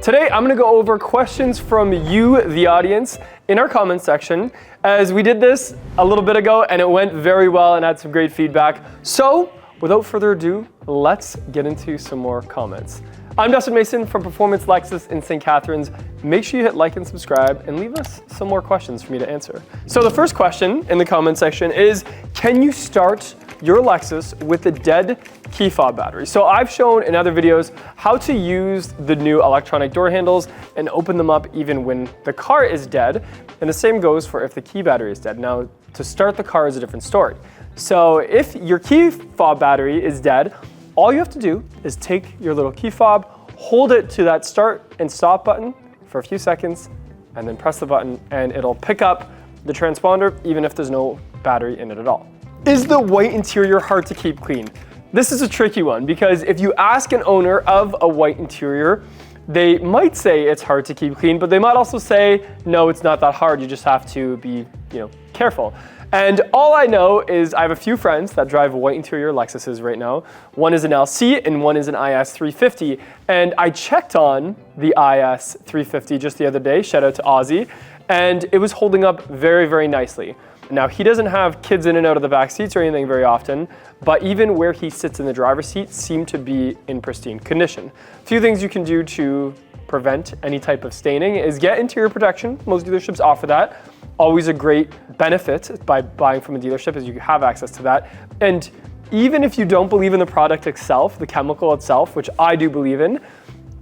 Today, I'm gonna go over questions from you, the audience, in our comment section, as we did this a little bit ago and it went very well and had some great feedback. So, without further ado, let's get into some more comments. I'm Dustin Mason from Performance Lexus in St. Catharines. Make sure you hit like and subscribe and leave us some more questions for me to answer. So the first question in the comment section is, can you start your Lexus with a dead key fob battery? So I've shown in other videos how to use the new electronic door handles and open them up even when the car is dead. And the same goes for if the key battery is dead. Now, to start the car is a different story. So if your key fob battery is dead, all you have to do is take your little key fob, hold it to that start and stop button for a few seconds, and then press the button and it'll pick up the transponder even if there's no battery in it at all. Is the white interior hard to keep clean? This is a tricky one because if you ask an owner of a white interior, they might say it's hard to keep clean, but they might also say, no, it's not that hard. You just have to be, careful. And all I know is I have a few friends that drive white interior Lexuses right now. One is an LC and one is an IS 350. And I checked on the IS 350 just the other day, shout out to Ozzy, and it was holding up very, very nicely. Now, he doesn't have kids in and out of the back seats or anything very often, but even where he sits in the driver's seat seemed to be in pristine condition. A few things you can do to prevent any type of staining is get interior protection. Most dealerships offer that. Always a great benefit by buying from a dealership is you have access to that. And even if you don't believe in the product itself, the chemical itself, which I do believe in,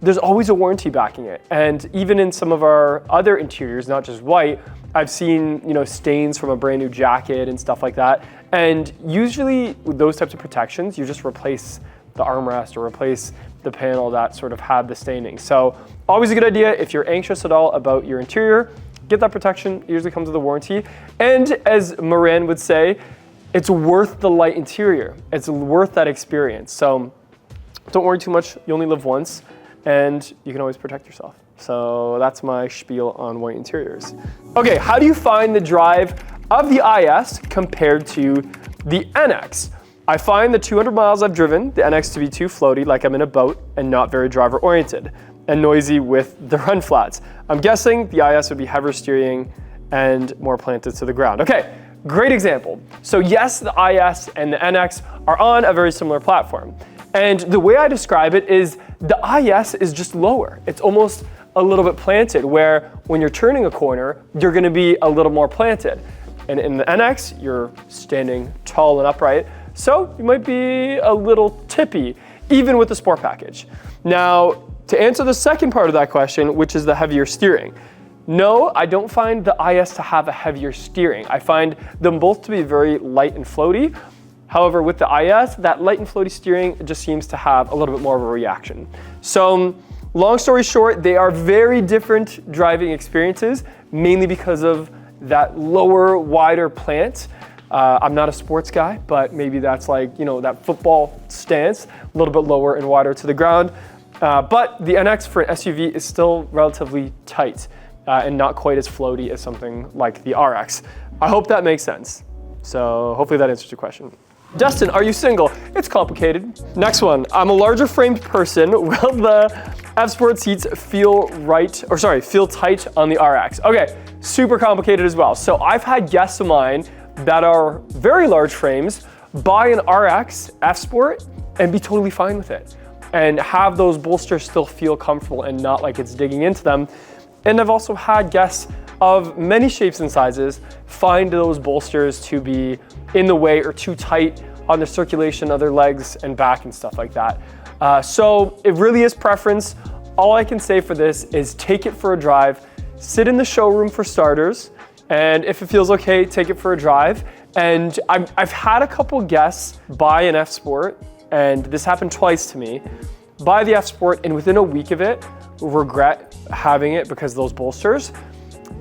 there's always a warranty backing it. And even in some of our other interiors, not just white, I've seen stains from a brand new jacket and stuff like that. And usually with those types of protections, you just replace the armrest or replace the panel that sort of had the staining. So always a good idea if you're anxious at all about your interior, get that protection. It usually comes with a warranty. And as Moran would say, it's worth the light interior. It's worth that experience. So don't worry too much. You only live once and you can always protect yourself. So that's my spiel on white interiors. Okay, how do you find the drive of the IS compared to the NX? I find the 200 miles I've driven, the NX to be too floaty, like I'm in a boat, and not very driver oriented, and noisy with the run flats. I'm guessing the IS would be heavier steering and more planted to the ground. Okay, great example. So yes, the IS and the NX are on a very similar platform. And the way I describe it is the IS is just lower. It's almost a little bit planted, where when you're turning a corner, you're gonna be a little more planted. And in the NX, you're standing tall and upright, so you might be a little tippy, even with the Sport package. Now, to answer the second part of that question, which is the heavier steering, no, I don't find the IS to have a heavier steering. I find them both to be very light and floaty. However, with the IS, that light and floaty steering just seems to have a little bit more of a reaction. So, long story short, they are very different driving experiences, mainly because of that lower, wider plant. I'm not a sports guy, but maybe that's like, that football stance, a little bit lower and wider to the ground. But the NX for an SUV is still relatively tight and not quite as floaty as something like the RX. I hope that makes sense. So hopefully that answers your question. Dustin, are you single? It's complicated. Next one, I'm a larger framed person. Will the F-Sport seats feel tight on the RX? Okay, super complicated as well. So I've had guests of mine that are very large frames buy an RX F-Sport and be totally fine with it and have those bolsters still feel comfortable and not like it's digging into them. And I've also had guests of many shapes and sizes find those bolsters to be in the way or too tight on the circulation of their legs and back and stuff like that. So it really is preference. All I can say for this is take it for a drive, sit in the showroom for starters, and if it feels okay, take it for a drive. And I've had a couple guests buy an F-Sport, and this happened twice to me, buy the F-Sport and within a week of it, regret having it because of those bolsters.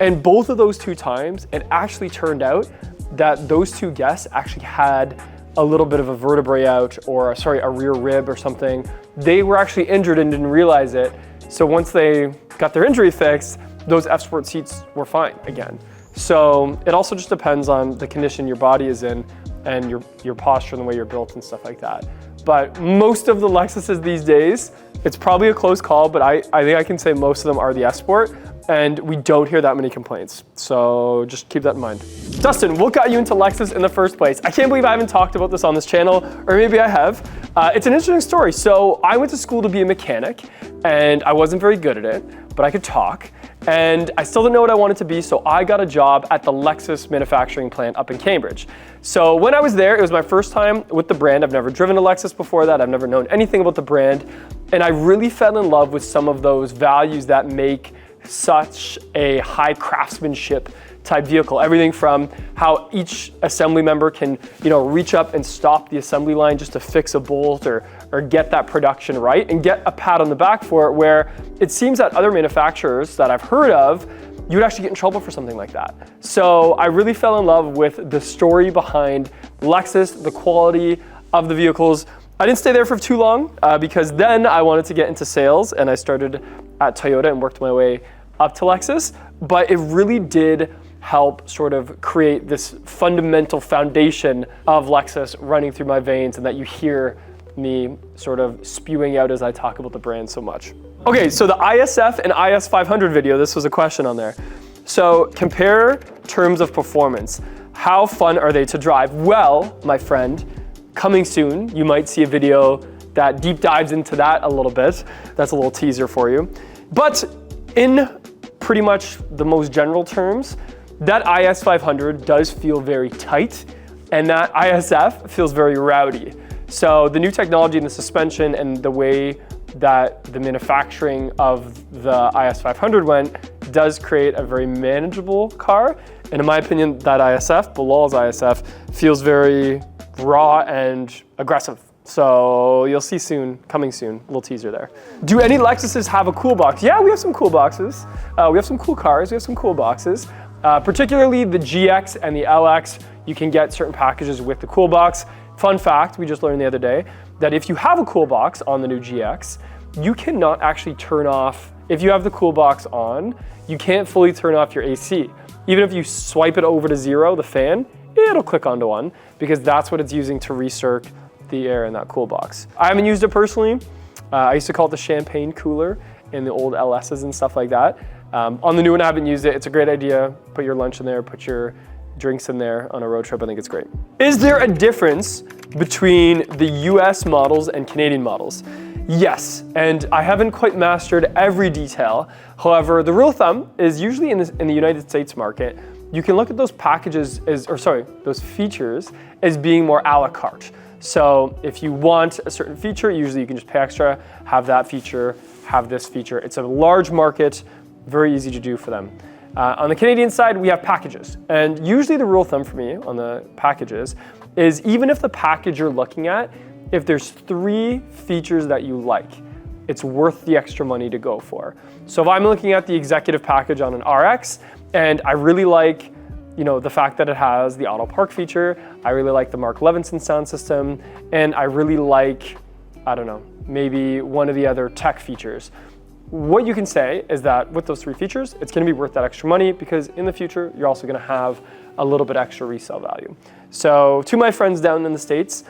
And both of those two times, it actually turned out that those two guests actually had a little bit of a vertebrae out or a rear rib or something. They were actually injured and didn't realize it. So once they got their injury fixed, those F-Sport seats were fine again. So it also just depends on the condition your body is in and your posture and the way you're built and stuff like that. But most of the Lexuses these days, It's probably a close call, but I think I can say most of them are the S Sport, and we don't hear that many complaints. So just keep that in mind. Dustin, what got you into Lexus in the first place? I can't believe I haven't talked about this on this channel, or maybe I have. It's an interesting story. So I went to school to be a mechanic, and I wasn't very good at it, but I could talk. And I still didn't know what I wanted to be, so I got a job at the Lexus manufacturing plant up in Cambridge. So when I was there, it was my first time with the brand. I've never driven a Lexus before that. I've never known anything about the brand. And I really fell in love with some of those values that make such a high craftsmanship type vehicle. Everything from how each assembly member can, reach up and stop the assembly line just to fix a bolt or get that production right and get a pat on the back for it, where it seems that other manufacturers that I've heard of, you would actually get in trouble for something like that. So I really fell in love with the story behind Lexus, the quality of the vehicles. I didn't stay there for too long because then I wanted to get into sales, and I started at Toyota and worked my way up to Lexus, but it really did help sort of create this fundamental foundation of Lexus running through my veins, and that you hear me sort of spewing out as I talk about the brand so much. Okay, so the ISF and IS 500 video, this was a question on there. So compare terms of performance. How fun are they to drive? Well, my friend, coming soon, you might see a video that deep dives into that a little bit. That's a little teaser for you. But in pretty much the most general terms, that IS 500 does feel very tight, and that ISF feels very rowdy. So the new technology in the suspension and the way that the manufacturing of the IS 500 went does create a very manageable car. And in my opinion, that ISF, Bilal's ISF, feels very raw and aggressive. So you'll see soon, coming soon, a little teaser there. Do any Lexuses have a cool box? Yeah, we have some cool boxes. We have some cool cars, we have some cool boxes. Particularly the GX and the LX, you can get certain packages with the cool box. Fun fact, we just learned the other day, that if you have a cool box on the new GX, you cannot actually turn off, if you have the cool box on, you can't fully turn off your AC. Even if you swipe it over to 0, the fan, it'll click onto 1, because that's what it's using to recirc the air in that cool box. I haven't used it personally. I used to call it the champagne cooler in the old LSs and stuff like that. On the new one, I haven't used it. It's a great idea. Put your lunch in there, put your drinks in there on a road trip. I think it's great. Is there a difference between the US models and Canadian models? Yes, and I haven't quite mastered every detail. However, the rule of thumb is usually in the United States market, you can look at those packages those features as being more a la carte. So if you want a certain feature, usually you can just pay extra, have that feature, have this feature. It's a large market, very easy to do for them. On the Canadian side, we have packages. And usually the rule of thumb for me on the packages is even if the package you're looking at, if there's 3 features that you like, it's worth the extra money to go for. So if I'm looking at the executive package on an RX, and I really like the fact that it has the auto park feature, I really like the Mark Levinson sound system, and I really like, maybe one of the other tech features. What you can say is that with those 3 features, it's gonna be worth that extra money, because in the future, you're also gonna have a little bit extra resale value. So to my friends down in the States,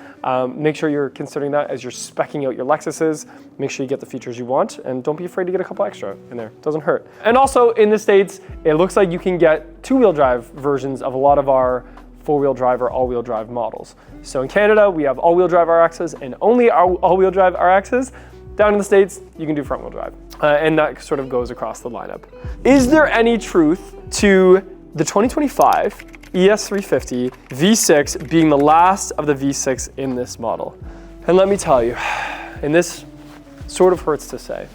make sure you're considering that as you're speccing out your Lexuses. Make sure you get the features you want, and don't be afraid to get a couple extra in there. It doesn't hurt. And also in the States, it looks like you can get 2-wheel drive versions of a lot of our 4-wheel drive or all-wheel drive models. So in Canada, we have all-wheel drive RXs and only all-wheel drive RXs. Down in the States, you can do front-wheel drive. And that sort of goes across the lineup. Is there any truth to the 2025 ES350 V6 being the last of the V6 in this model? And let me tell you, and this sort of hurts to say,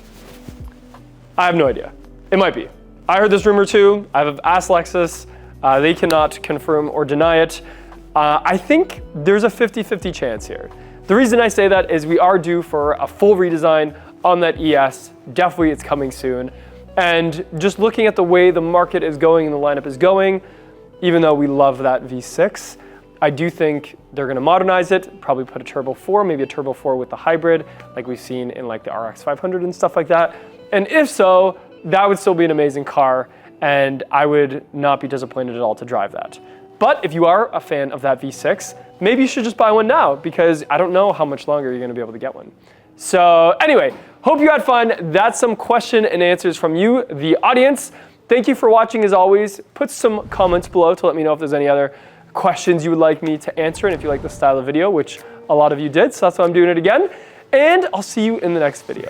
I have no idea. It might be. I heard this rumor too. I've asked Lexus. They cannot confirm or deny it. I think there's a 50-50 chance here. The reason I say that is we are due for a full redesign on that ES. Definitely it's coming soon. And just looking at the way the market is going and the lineup is going, even though we love that V6, I do think they're gonna modernize it, probably put a Turbo 4, maybe a Turbo 4 with the hybrid, like we've seen in like the RX 500 and stuff like that. And if so, that would still be an amazing car, and I would not be disappointed at all to drive that. But if you are a fan of that V6, maybe you should just buy one now, because I don't know how much longer you're gonna be able to get one. So anyway, Hope you had fun. That's some question and answers from you, the audience. Thank you for watching as always. Put some comments below to let me know if there's any other questions you would like me to answer and if you like the style of video, which a lot of you did, so that's why I'm doing it again. And I'll see you in the next video.